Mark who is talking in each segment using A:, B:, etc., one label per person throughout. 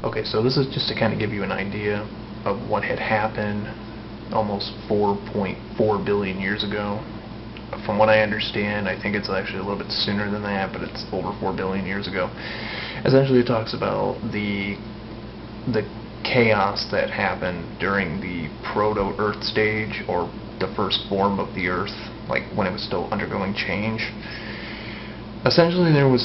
A: Okay, so this is just to kind of give you an idea of what had happened almost 4.4 billion years ago. From what I understand, I think it's actually a little bit sooner than that, but it's over 4 billion years ago. Essentially, it talks about the chaos that happened during the proto-Earth stage, or the first form of the Earth, like when it was still undergoing change. Essentially, there was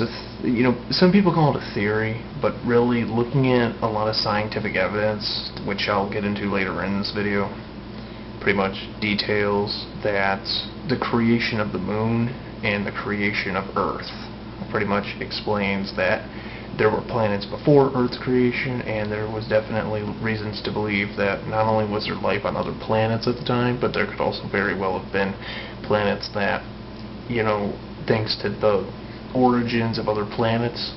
A: some people call it a theory, but really looking at a lot of scientific evidence, which I'll get into later in this video, pretty much details that the creation of the moon and the creation of Earth pretty much explains that there were planets before Earth's creation, and there was definitely reasons to believe that not only was there life on other planets at the time, but there could also very well have been planets that, thanks to the origins of other planets,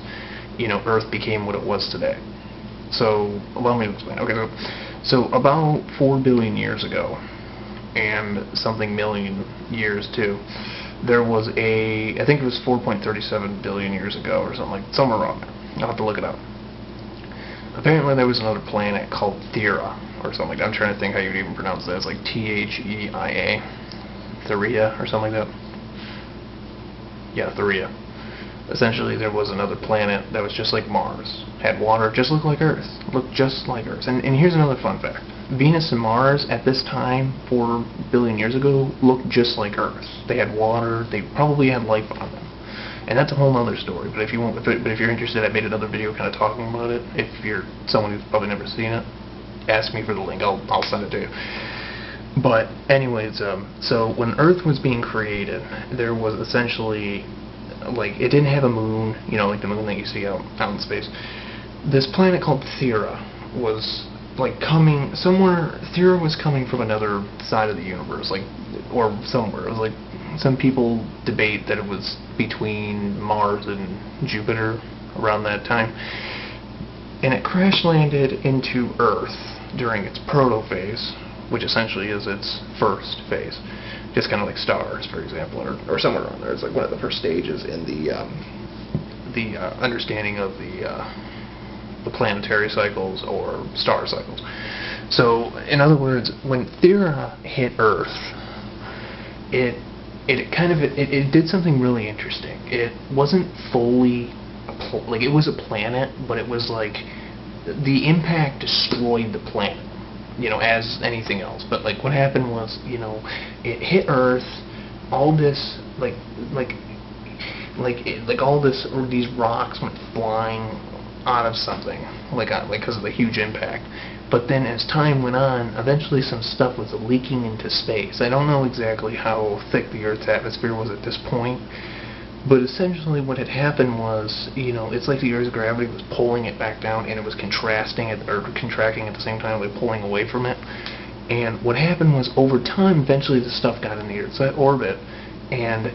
A: Earth became what it was today. So, allow me to explain. Okay, so about 4 billion years ago, and something million years too, there was I think it was 4.37 billion years ago, or somewhere around there. I'll have to look it up. Apparently there was another planet called Theia, or something like that. I'm trying to think how you'd even pronounce that. It's like Theia. Theia, or something like that. Yeah, Theia. Essentially, there was another planet that was just like Mars, had water, just looked like Earth, And here's another fun fact: Venus and Mars at this time, 4 billion years ago, looked just like Earth. They had water. They probably had life on them, and that's a whole other story. But if you're interested, I made another video kind of talking about it. If you're someone who's probably never seen it, ask me for the link. I'll send it to you. But anyways, so when Earth was being created, there was essentially, it didn't have a moon, like the moon that you see out in space. This planet called Theia was coming somewhere. Theia was coming from another side of the universe, or somewhere. It was some people debate that it was between Mars and Jupiter around that time, and it crash landed into Earth during its proto phase, which essentially is its first phase. Just kind of like stars, for example, or somewhere around there. It's like one of the first stages in the understanding of the planetary cycles or star cycles. So, in other words, when Theia hit Earth, it did something really interesting. It wasn't fully it was a planet, but it was the impact destroyed the planet, as anything else. But what happened was, it hit Earth, all this all this, or these rocks went flying out of something, because of the huge impact. But then as time went on, eventually some stuff was leaking into space. I don't know exactly how thick the Earth's atmosphere was at this point, but essentially what had happened was, it's like the Earth's gravity was pulling it back down, and it was contracting at the same time, pulling away from it. And what happened was, over time, eventually the stuff got in the Earth's orbit, and,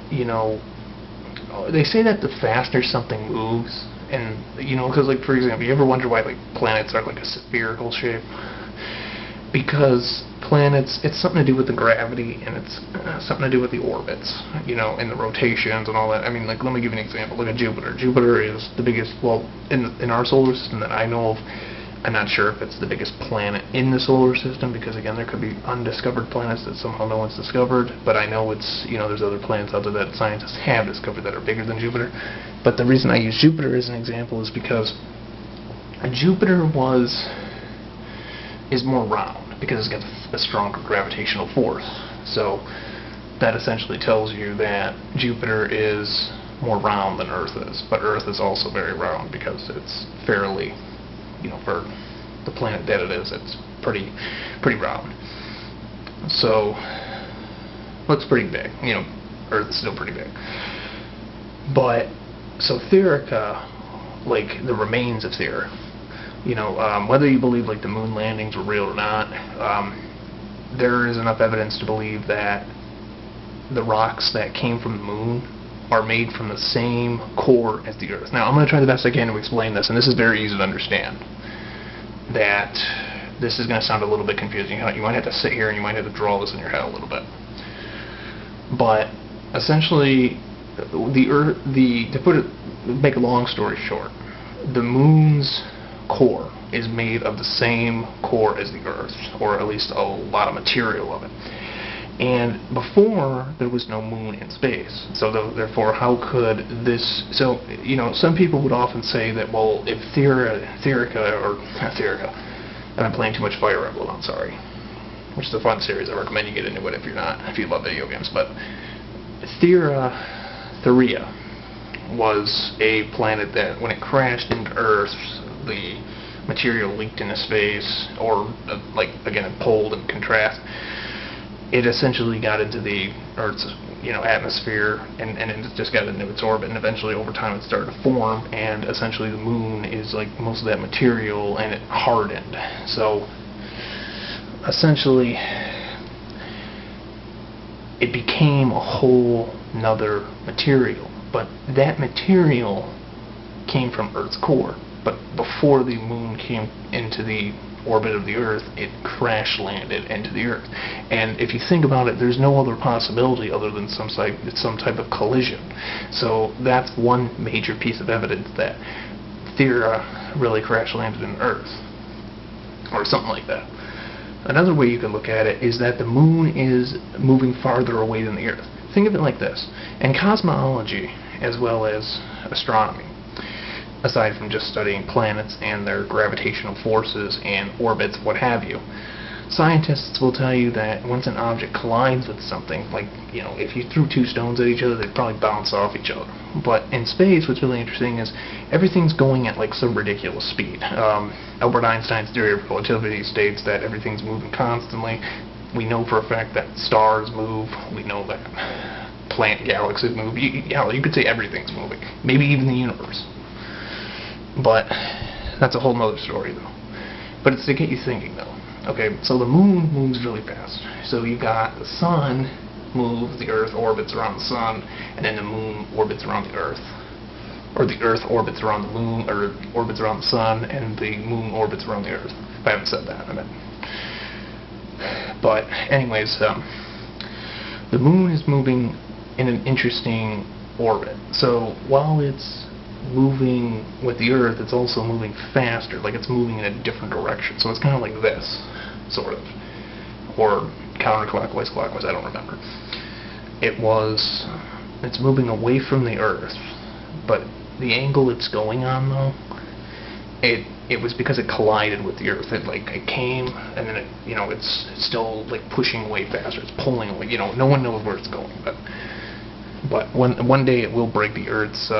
A: they say that the faster something moves, and, because, for example, you ever wonder why, planets are, a spherical shape? Because planets, it's something to do with the gravity, and it's something to do with the orbits, and the rotations and all that. I mean, let me give you an example. Look at Jupiter. Jupiter is the biggest, in our solar system that I know of. I'm not sure if it's the biggest planet in the solar system, because again, there could be undiscovered planets that somehow no one's discovered, but I know it's, there's other planets out there that scientists have discovered that are bigger than Jupiter. But the reason I use Jupiter as an example is because Jupiter is more round, because it's got a stronger gravitational force. So that essentially tells you that Jupiter is more round than Earth is, but Earth is also very round because it's fairly, for the planet that it is, it's pretty round. So looks pretty big. Earth's still pretty big. But so Theia, the remains of Theia, whether you believe the moon landings were real or not, there is enough evidence to believe that the rocks that came from the moon are made from the same core as the Earth. Now, I'm going to try the best I can to explain this, and this is very easy to understand. That this is going to sound a little bit confusing. You might have to sit here and you might have to draw this in your head a little bit. But essentially, the Earth, to make a long story short, the moon's core is made of the same core as the Earth, or at least a lot of material of it. And before, there was no moon in space. So therefore, how could this... So, some people would often say that, well, if Theia, and I'm playing too much Fire Emblem, I'm sorry. Which is a fun series. I recommend you get into it if you love video games. But Theia was a planet that, when it crashed into Earth, the material leaked into space, or again, it pulled and contrast. It essentially got into the Earth's atmosphere, and it just got into its orbit, and eventually over time it started to form, and essentially the moon is like most of that material, and it hardened. So essentially it became a whole nother material, but that material came from Earth's core. But before the moon came into the orbit of the Earth, it crash landed into the Earth. And if you think about it, there's no other possibility other than some type of collision. So that's one major piece of evidence that Theia really crash landed in Earth, or something like that. Another way you can look at it is that the moon is moving farther away than the Earth. Think of it like this. In cosmology, as well as astronomy, aside from just studying planets and their gravitational forces and orbits, what have you, scientists will tell you that once an object collides with something, like, if you threw two stones at each other, they'd probably bounce off each other. But in space, what's really interesting is everything's going at some ridiculous speed. Albert Einstein's theory of relativity states that everything's moving constantly. We know for a fact that stars move. We know that planet galaxies move. You could say everything's moving. Maybe even the universe. But that's a whole nother story, though. But it's to get you thinking, though. Okay, so the moon moves really fast. So you got the sun moves, the Earth orbits around the sun, and then the moon orbits around the Earth. Or the Earth orbits around the moon, or orbits around the sun, and the moon orbits around the Earth. If I haven't said that, I meant. But anyways, the moon is moving in an interesting orbit. So while it's moving with the Earth, it's also moving faster, like it's moving in a different direction. So it's kind of like this, sort of, or counterclockwise, clockwise, I don't remember. It's moving away from the Earth, but the angle it's going on, though, it was because it collided with the Earth. It came, and then it's still pushing away faster. It's pulling away. No one knows where it's going, but one day it will break the Earth's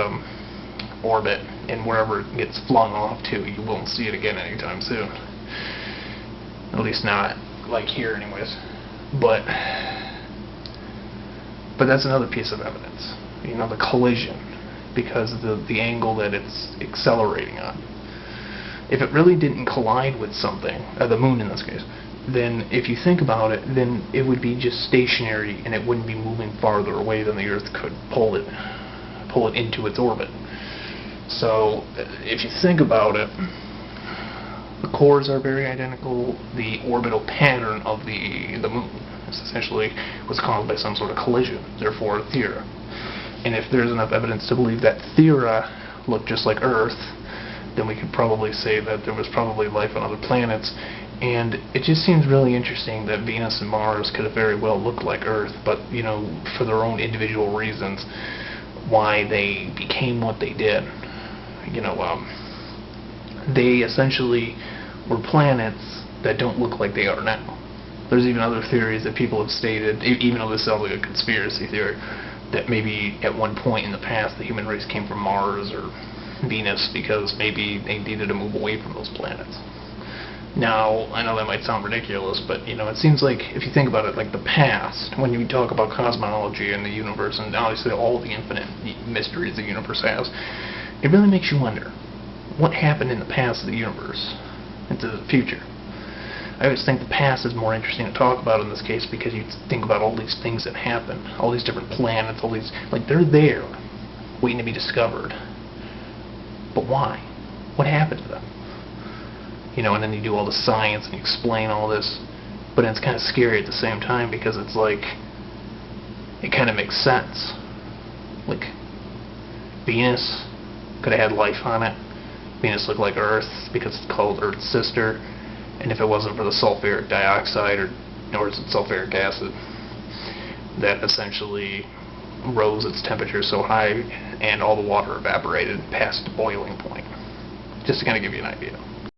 A: orbit, and wherever it gets flung off to, you won't see it again anytime soon. At least not here, anyways. But that's another piece of evidence. The collision, because the angle that it's accelerating on. If it really didn't collide with something, the moon in this case, then if you think about it, then it would be just stationary, and it wouldn't be moving farther away than the Earth could pull it into its orbit. So if you think about it, the cores are very identical. The orbital pattern of the moon is essentially was caused by some sort of collision, therefore Theia. And if there's enough evidence to believe that Theia looked just like Earth, then we could probably say that there was probably life on other planets. And it just seems really interesting that Venus and Mars could have very well looked like Earth, but for their own individual reasons, why they became what they did. They essentially were planets that don't look like they are now. There's even other theories that people have stated, even though this sounds like a conspiracy theory, that maybe at one point in the past the human race came from Mars or Venus because maybe they needed to move away from those planets. Now, I know that might sound ridiculous, but it seems like, if you think about it, the past, when you talk about cosmology and the universe, and obviously all the infinite mysteries the universe has, it really makes you wonder, what happened in the past of the universe into the future? I always think the past is more interesting to talk about in this case, because you think about all these things that happen, all these different planets, all these, they're there, waiting to be discovered. But why? What happened to them? And then you do all the science and you explain all this, but it's kind of scary at the same time, because it's it kind of makes sense. Venus could have had life on it. Venus looked like Earth because it's called Earth's sister, and if it wasn't for the sulfuric dioxide, or is it sulfuric acid, that essentially rose its temperature so high and all the water evaporated past the boiling point. Just to kind of give you an idea.